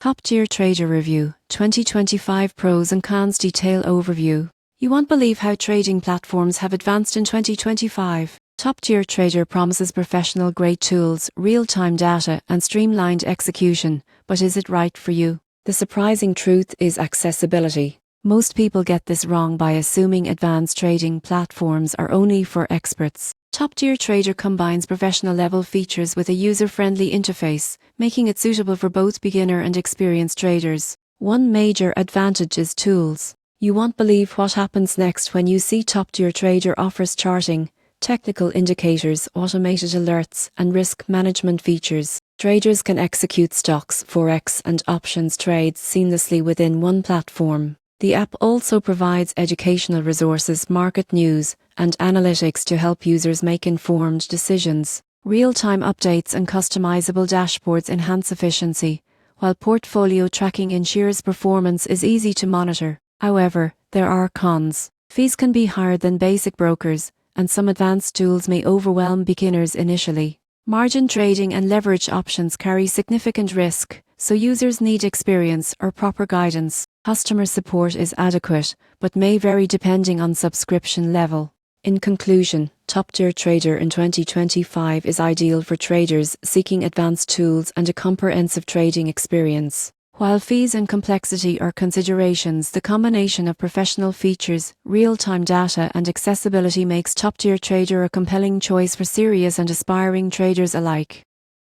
Top-tier trader review, 2025 pros and cons detail overview. You won't believe how trading platforms have advanced in 2025. Top-tier trader promises professional-grade tools, real-time data, and streamlined execution, but is it right for you? The surprising truth is accessibility. Most people get this wrong by assuming advanced trading platforms are only for experts. Top-tier trader combines professional-level features with a user-friendly interface, making it suitable for both beginner and experienced traders. One major advantage is tools. You won't believe what happens next when you see Top-tier trader offers charting, technical indicators, automated alerts, and risk management features. Traders can execute stocks, forex, and options trades seamlessly within one platform. The app also provides educational resources, market news, and analytics to help users make informed decisions. Real-time updates and customizable dashboards enhance efficiency, while portfolio tracking ensures performance is easy to monitor. However, there are cons. Fees can be higher than basic brokers, and some advanced tools may overwhelm beginners initially. Margin trading and leverage options carry significant risk, so users need experience or proper guidance. Customer support is adequate, but may vary depending on subscription level. In conclusion, Top-tier trader in 2025 is ideal for traders seeking advanced tools and a comprehensive trading experience. While fees and complexity are considerations, the combination of professional features, real-time data, and accessibility makes Top-tier trader a compelling choice for serious and aspiring traders alike.